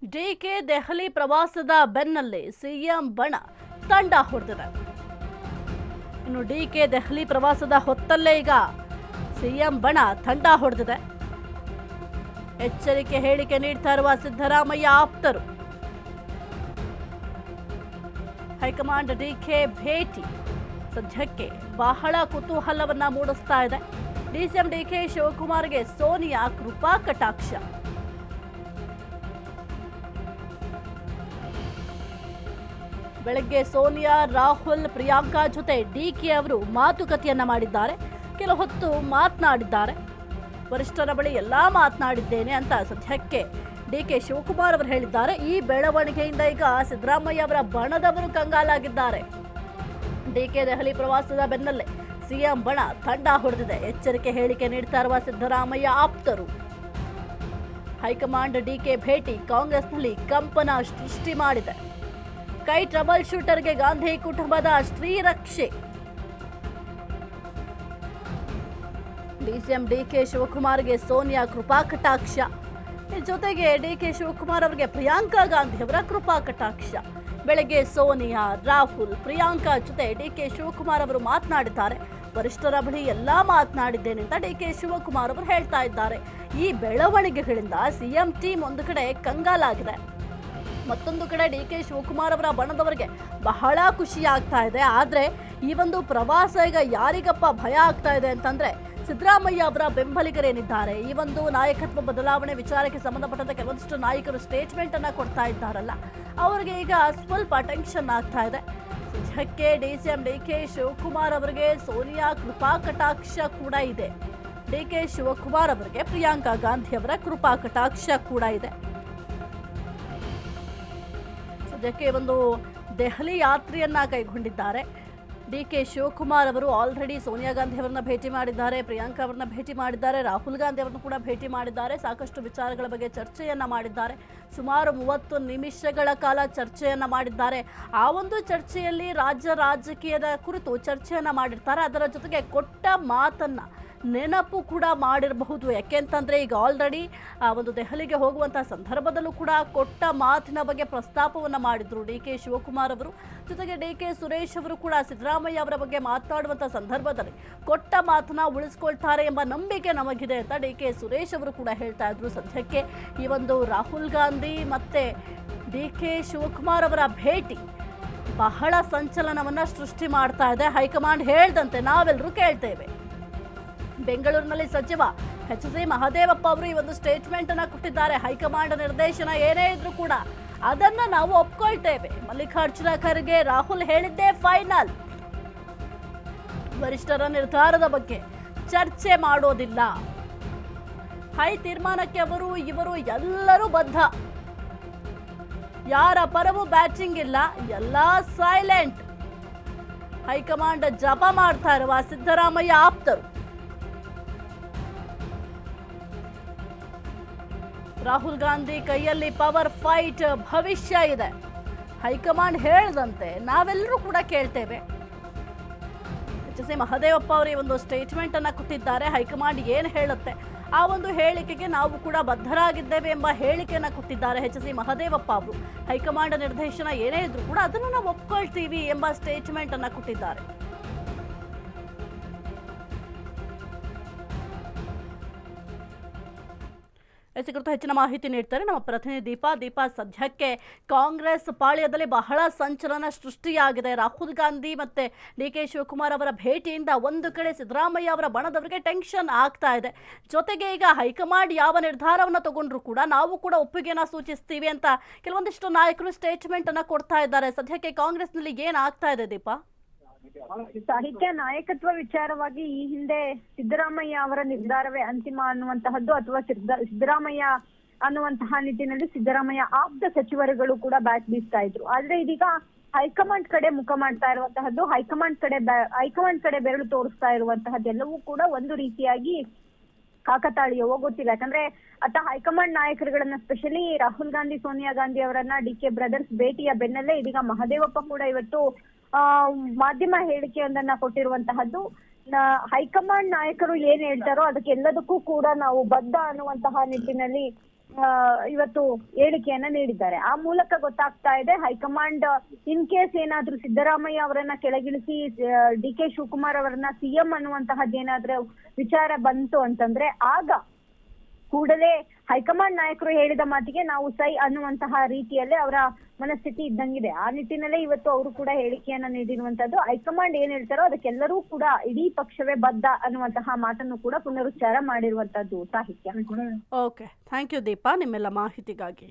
DK Delhi ಪ್ರವಾಸದ ಬೆನ್ನಲ್ಲೇ CM ಬಣ ತಂಡ ಹೊಡೆದಿದೆ. ಇನ್ನು ಡಿಕೆ ದೆಹಲಿ ಪ್ರವಾಸದ ಹೊತ್ತಲ್ಲೇ ಈಗ ಸಿಎಂ ಬಣ ತಂಡ ಹೊಡೆದಿದೆ. ಎಚ್ಚರಿಕೆ ಹೇಳಿಕೆ ನೀಡ್ತಾ ಇರುವ ಸಿದ್ದರಾಮಯ್ಯ ಆಪ್ತರು. ಹೈಕಮಾಂಡ್ ಡಿಕೆ ಭೇಟಿ ಸದ್ಯಕ್ಕೆ ಬಹಳ ಕುತೂಹಲವನ್ನ ಮೂಡಿಸ್ತಾ ಇದೆ. ಡಿಸಿಎಂ ಡಿಕೆ ಶಿವಕುಮಾರ್ಗೆ ಸೋನಿಯಾ ಕೃಪಾ ಕಟಾಕ್ಷ. ಬೆಳಗ್ಗೆ ಸೋನಿಯಾ, ರಾಹುಲ್, ಪ್ರಿಯಾಂಕಾ ಜೊತೆ ಡಿಕೆ ಅವರು ಮಾತುಕತೆಯನ್ನ ಮಾಡಿದ್ದಾರೆ. ಕೆಲ ಹೊತ್ತು ಮಾತನಾಡಿದ್ದಾರೆ. ವರಿಷ್ಠರ ಬಳಿ ಎಲ್ಲಾ ಮಾತನಾಡಿದ್ದೇನೆ ಅಂತ ಸದ್ಯಕ್ಕೆ ಡಿಕೆ ಶಿವಕುಮಾರ್ ಅವರು ಹೇಳಿದ್ದಾರೆ. ಈ ಬೆಳವಣಿಗೆಯಿಂದ ಈಗ ಸಿದ್ದರಾಮಯ್ಯ ಅವರ ಬಣದವರು ಕಂಗಾಲಾಗಿದ್ದಾರೆ. ಡಿಕೆ ದೆಹಲಿ ಪ್ರವಾಸದ ಬೆನ್ನಲ್ಲೇ ಸಿಎಂ ಬಣ ತಂಡ ಹೊಡೆದಿದೆ. ಎಚ್ಚರಿಕೆ ಹೇಳಿಕೆ ನೀಡ್ತಾ ಇರುವ ಸಿದ್ದರಾಮಯ್ಯ ಆಪ್ತರು. ಹೈಕಮಾಂಡ್ ಡಿಕೆ ಭೇಟಿ ಕಾಂಗ್ರೆಸ್ನಲ್ಲಿ ಕಂಪನ ಸೃಷ್ಟಿ ಮಾಡಿದೆ. ಕೈ ಟ್ರಬಲ್ ಶೂಟರ್ಗೆ ಗಾಂಧಿ ಕುಟುಂಬದ ಶ್ರೀರಕ್ಷೆ. ಡಿಸಿಎಂ ಡಿಕೆ ಶಿವಕುಮಾರ್ಗೆ ಸೋನಿಯಾ ಕೃಪಾ ಕಟಾಕ್ಷ. ಜೊತೆಗೆ ಡಿಕೆ ಶಿವಕುಮಾರ್ ಅವರಿಗೆ ಪ್ರಿಯಾಂಕಾ ಗಾಂಧಿ ಅವರ ಕೃಪಾ ಕಟಾಕ್ಷ. ಬೆಳಗ್ಗೆ ಸೋನಿಯಾ, ರಾಹುಲ್, ಪ್ರಿಯಾಂಕಾ ಜೊತೆ ಡಿಕೆ ಶಿವಕುಮಾರ್ ಅವರು ಮಾತನಾಡಿದ್ದಾರೆ. ವರಿಷ್ಠರ ಬಳಿ ಎಲ್ಲಾ ಮಾತನಾಡಿದ್ದೇನೆ ಅಂತ ಡಿಕೆ ಶಿವಕುಮಾರ್ ಅವರು ಹೇಳ್ತಾ ಇದ್ದಾರೆ. ಈ ಬೆಳವಣಿಗೆಗಳಿಂದ ಸಿಎಂ ಟೀಮ್ ಒಂದು ಕಡೆ ಕಂಗಾಲಾಗಿದೆ. ಮತ್ತೊಂದು ಕಡೆ ಡಿಕೆ ಶಿವಕುಮಾರ್ ಅವರ ಬಣದವರಿಗೆ ಬಹಳ ಖುಷಿ ಆಗ್ತಾ ಇದೆ. ಆದ್ರೆ ಈ ಒಂದು ಪ್ರವಾಸ ಈಗ ಯಾರಿಗಪ್ಪ ಭಯ ಆಗ್ತಾ ಇದೆ ಅಂತಂದ್ರೆ ಸಿದ್ದರಾಮಯ್ಯ ಅವರ ಬೆಂಬಲಿಗರೇನಿದ್ದಾರೆ. ಈ ಒಂದು ನಾಯಕತ್ವ ಬದಲಾವಣೆ ವಿಚಾರಕ್ಕೆ ಸಂಬಂಧಪಟ್ಟಂತೆ ಕೆಲವೊಂದಿಷ್ಟು ನಾಯಕರು ಸ್ಟೇಟ್ಮೆಂಟ್ ಅನ್ನ ಕೊಡ್ತಾ ಇದ್ದಾರಲ್ಲ, ಅವರಿಗೆ ಈಗ ಸ್ವಲ್ಪ ಟೆನ್ಷನ್ ಆಗ್ತಾ ಇದೆ. ಸದ್ಯಕ್ಕೆ ಡಿಸಿಎಂ ಡಿಕೆ ಶಿವಕುಮಾರ್ ಅವರಿಗೆ ಸೋನಿಯಾ ಕೃಪಾ ಕಟಾಕ್ಷ ಕೂಡ ಇದೆ. ಡಿಕೆ ಶಿವಕುಮಾರ್ ಅವರಿಗೆ ಪ್ರಿಯಾಂಕಾ ಗಾಂಧಿ ಅವರ ಕೃಪಾ ಕಟಾಕ್ಷ ಕೂಡ ಇದೆ. ಸದ್ಯಕ್ಕೆ ಒಂದು ದೆಹಲಿ ಯಾತ್ರೆಯನ್ನ ಕೈಗೊಂಡಿದ್ದಾರೆ. ಡಿಕೆ ಶಿವಕುಮಾರ್ ಅವರು ಆಲ್ರೆಡಿ ಸೋನಿಯಾ ಗಾಂಧಿ ಅವರನ್ನ ಭೇಟಿ ಮಾಡಿದ್ದಾರೆ, ಪ್ರಿಯಾಂಕಾ ಅವರನ್ನ ಭೇಟಿ ಮಾಡಿದ್ದಾರೆ, ರಾಹುಲ್ ಗಾಂಧಿ ಅವರನ್ನು ಕೂಡ ಭೇಟಿ ಮಾಡಿದ್ದಾರೆ. ಸಾಕಷ್ಟು ವಿಚಾರಗಳ ಬಗ್ಗೆ ಚರ್ಚೆಯನ್ನ ಮಾಡಿದ್ದಾರೆ. ಸುಮಾರು 30 ನಿಮಿಷಗಳ ಕಾಲ ಚರ್ಚೆಯನ್ನ ಮಾಡಿದ್ದಾರೆ. ಆ ಒಂದು ಚರ್ಚೆಯಲ್ಲಿ ರಾಜಕೀಯದ ಕುರಿತು ಚರ್ಚೆಯನ್ನ ಮಾಡಿರ್ತಾರೆ. ಅದರ ಜೊತೆಗೆ ಕೊಟ್ಟ ಮಾತನ್ನ ನೆನಪು ಕೂಡ ಮಾಡಿರಬಹುದು. ಯಾಕೆಂತಂದ್ರೆ ಈಗ ಆಲ್ರೆಡಿ ಒಂದು ದೆಹಲಿಗೆ ಹೋಗುವಂತಹ ಸಂದರ್ಭದಲ್ಲೂ ಕೂಡ ಕೊಟ್ಟ ಮಾತಿನ ಬಗ್ಗೆ ಪ್ರಸ್ತಾಪವನ್ನ ಮಾಡಿದ್ರು ಡಿಕೆ ಶಿವಕುಮಾರ್ ಅವರು. ಜೊತೆಗೆ ಡಿಕೆ ಸುರೇಶ್ ಅವರು ಕೂಡ ಸಿದ್ದರಾಮಯ್ಯ ಅವರ ಬಗ್ಗೆ ಮಾತನಾಡುವಂತಹ ಸಂದರ್ಭದಲ್ಲಿ ಕೊಟ್ಟ ಮಾತನ್ನ ಉಳಿಸ್ಕೊಳ್ತಾರೆ ಎಂಬ ನಂಬಿಕೆ ನಮಗಿದೆ ಅಂತ ಡಿಕೆ ಸುರೇಶ್ ಅವರು ಕೂಡ ಹೇಳ್ತಾ ಇದ್ರು. ಸದ್ಯಕ್ಕೆ ಈ ಒಂದು ರಾಹುಲ್ ಗಾಂಧಿ ಮತ್ತೆ ಡಿಕೆ ಶಿವಕುಮಾರ್ ಅವರ ಭೇಟಿ ಬಹಳ ಸಂಚಲನವನ್ನ ಸೃಷ್ಟಿ ಮಾಡ್ತಾ ಇದೆ. ಹೈಕಮಾಂಡ್ ಹೇಳ್ದಂತೆ ನಾವೆಲ್ಲರೂ ಕೇಳ್ತೇವೆ. ಬೆಂಗಳೂರಿನಲ್ಲಿ ಸಚಿವ ಎಚ್.ಸಿ. ಮಹದೇವಪ್ಪ ಅವರು ಈ ಒಂದು ಸ್ಟೇಟ್ಮೆಂಟ್ ಅನ್ನ ಕೊಟ್ಟಿದ್ದಾರೆ. ಹೈಕಮಾಂಡ್ ನಿರ್ದೇಶನ ಏನೇ ಇದ್ರೂ ಕೂಡ ಅದನ್ನ ನಾವು ಒಪ್ಕೊಳ್ತೇವೆ. ಮಲ್ಲಿಕಾರ್ಜುನ ಖರ್ಗೆ, ರಾಹುಲ್ ಹೇಳಿದ್ದೇ ಫೈನಲ್. ವರಿಷ್ಠರ ನಿರ್ಧಾರದ ಬಗ್ಗೆ ಚರ್ಚೆ ಮಾಡೋದಿಲ್ಲ. ಹೈ ತೀರ್ಮಾನಕ್ಕೆ ಇವರು ಎಲ್ಲರೂ ಬದ್ಧ. ಯಾರ ಪರವೂ ಬ್ಯಾಟಿಂಗ್ ಇಲ್ಲ, ಎಲ್ಲಾ ಸೈಲೆಂಟ್. ಹೈಕಮಾಂಡ್ ಜಪ ಮಾಡ್ತಾ ಇರುವ ಸಿದ್ದರಾಮಯ್ಯ ಆಪ್ತರು. ರಾಹುಲ್ ಗಾಂಧಿ ಕೈಯಲ್ಲಿ ಪವರ್ ಫೈಟ್ ಭವಿಷ್ಯ ಇದೆ. ಹೈಕಮಾಂಡ್ ಹೇಳ್ದಂತೆ ನಾವೆಲ್ಲರೂ ಕೂಡ ಕೇಳ್ತೇವೆ. ಎಚ್.ಸಿ. ಮಹದೇವಪ್ಪ ಅವರು ಈ ಒಂದು ಸ್ಟೇಟ್ಮೆಂಟ್ ಅನ್ನ ಕೊಟ್ಟಿದ್ದಾರೆ. ಹೈಕಮಾಂಡ್ ಏನು ಹೇಳುತ್ತೆ ಆ ಒಂದು ಹೇಳಿಕೆಗೆ ನಾವು ಕೂಡ ಬದ್ಧರಾಗಿದ್ದೇವೆ ಎಂಬ ಹೇಳಿಕೆಯನ್ನ ಕೊಟ್ಟಿದ್ದಾರೆ ಎಚ್.ಸಿ. ಮಹದೇವಪ್ಪ ಅವರು. ಹೈಕಮಾಂಡ್ ನಿರ್ದೇಶನ ಏನೇ ಇದ್ರೂ ಕೂಡ ಅದನ್ನು ನಾವು ಒಪ್ಕೊಳ್ತೀವಿ ಎಂಬ ಸ್ಟೇಟ್ಮೆಂಟ್ ಅನ್ನ ಕೊಟ್ಟಿದ್ದಾರೆ. ಕುರಿತು ಹೆಚ್ಚಿನ ಮಾಹಿತಿ ನೀಡ್ತಾರೆ ನಮ್ಮ ಪ್ರತಿನಿಧಿ ದೀಪಾ. ಸದ್ಯಕ್ಕೆ ಕಾಂಗ್ರೆಸ್ ಪಾಳ್ಯದಲ್ಲಿ ಬಹಳ ಸಂಚಲನ ಸೃಷ್ಟಿಯಾಗಿದೆ. ರಾಹುಲ್ ಗಾಂಧಿ ಮತ್ತೆ ಡಿಕೆ ಶಿವಕುಮಾರ್ ಅವರ ಭೇಟಿಯಿಂದ ಒಂದು ಕಡೆ ಸಿದ್ದರಾಮಯ್ಯ ಅವರ ಬಣದವರಿಗೆ ಟೆನ್ಷನ್ ಆಗ್ತಾ ಇದೆ. ಜೊತೆಗೆ ಈಗ ಹೈಕಮಾಂಡ್ ಯಾವ ನಿರ್ಧಾರವನ್ನು ತಗೊಂಡ್ರು ಕೂಡ ನಾವು ಕೂಡ ಒಪ್ಪಿಗೆನ ಸೂಚಿಸ್ತೀವಿ ಅಂತ ಕೆಲವೊಂದಿಷ್ಟು ನಾಯಕರು ಸ್ಟೇಟ್ಮೆಂಟ್ ಅನ್ನ ಕೊಡ್ತಾ ಇದ್ದಾರೆ. ಸದ್ಯಕ್ಕೆ ಕಾಂಗ್ರೆಸ್ನಲ್ಲಿ ಏನಾಗ್ತಾ ಇದೆ ದೀಪಾ? ಸಾಹಿತ್ಯ ನಾಯಕತ್ವ ವಿಚಾರವಾಗಿ ಈ ಹಿಂದೆ ಸಿದ್ದರಾಮಯ್ಯ ಅವರ ನಿರ್ಧಾರವೇ ಅಂತಿಮ ಅನ್ನುವಂತಹದ್ದು ಅಥವಾ ಸಿದ್ದರಾಮಯ್ಯ ಅನ್ನುವಂತಹ ನಿಟ್ಟಿನಲ್ಲಿ ಸಿದ್ದರಾಮಯ್ಯ ಆಪ್ತ ಸಚಿವರುಗಳು ಕೂಡ ಬ್ಯಾಟ್ ಬೀಸ್ತಾ ಇದ್ರು. ಆದ್ರೆ ಇದೀಗ ಹೈಕಮಾಂಡ್ ಕಡೆ ಮುಖ ಮಾಡ್ತಾ ಇರುವಂತಹದ್ದು, ಹೈಕಮಾಂಡ್ ಕಡೆ ಬೆರಳು ತೋರಿಸ್ತಾ ಇರುವಂತಹದ್ದೆಲ್ಲವೂ ಕೂಡ ಒಂದು ರೀತಿಯಾಗಿ ಕಾಕತಾಳೀಯವೋ ಗೊತ್ತಿಲ್ಲ. ಯಾಕಂದ್ರೆ ಹೈಕಮಾಂಡ್ ನಾಯಕರುಗಳನ್ನ ಸ್ಪೆಷಲಿ ರಾಹುಲ್ ಗಾಂಧಿ, ಸೋನಿಯಾ ಗಾಂಧಿ ಅವರನ್ನ ಡಿಕೆ ಬ್ರದರ್ಸ್ ಭೇಟಿಯ ಬೆನ್ನಲ್ಲೇ ಇದೀಗ ಮಹದೇವಪ್ಪ ಕೂಡ ಇವತ್ತು ಮಾಧ್ಯಮ ಹೇಳಿಕೆಯೊಂದನ್ನ ಕೊಟ್ಟಿರುವಂತಹದ್ದು. ಹೈಕಮಾಂಡ್ ನಾಯಕರು ಏನ್ ಹೇಳ್ತಾರೋ ಅದಕ್ಕೆಲ್ಲದಕ್ಕೂ ಕೂಡ ನಾವು ಬದ್ಧ ಅನ್ನುವಂತಹ ನಿಟ್ಟಿನಲ್ಲಿ ಇವತ್ತು ಹೇಳಿಕೆಯನ್ನ ನೀಡಿದ್ದಾರೆ. ಆ ಮೂಲಕ ಗೊತ್ತಾಗ್ತಾ ಇದೆ ಹೈಕಮಾಂಡ್ ಇನ್ ಕೇಸ್ ಏನಾದ್ರೂ ಸಿದ್ದರಾಮಯ್ಯ ಅವರನ್ನ ಕೆಳಗಿಳಿಸಿ ಡಿ ಕೆ ಶಿವಕುಮಾರ್ ಅವರನ್ನ ಸಿಎಂ ಅನ್ನುವಂತಹದ್ದೇನಾದ್ರೂ ವಿಚಾರ ಬಂತು ಅಂತಂದ್ರೆ ಆಗ ಕೂಡಲೇ ಹೈಕಮಾಂಡ್ ನಾಯಕರು ಹೇಳಿದ ಮಾತಿಗೆ ನಾವು ಸೈ ಅನ್ನುವಂತಹ ರೀತಿಯಲ್ಲೇ ಅವರ ಮನಸ್ಥಿತಿ ಇದ್ದಂಗಿದೆ. ಆ ನಿಟ್ಟಿನಲ್ಲೇ ಇವತ್ತು ಅವರು ಕೂಡ ಹೇಳಿಕೆಯನ್ನ ನೀಡಿರುವಂತದ್ದು. ಹೈಕಮಾಂಡ್ ಏನ್ ಹೇಳ್ತಾರೋ ಅದಕ್ಕೆಲ್ಲರೂ ಕೂಡ ಇಡೀ ಪಕ್ಷವೇ ಬದ್ಧ ಅನ್ನುವಂತಹ ಮಾತನ್ನು ಕೂಡ ಪುನರುಚ್ಚಾರ ಮಾಡಿರುವಂತದ್ದು. ಸಾಹಿತ್ಯ. ಓಕೆ, ಥ್ಯಾಂಕ್ ಯು ದೀಪಾ ನಿಮ್ಮೆಲ್ಲ ಮಾಹಿತಿಗಾಗಿ.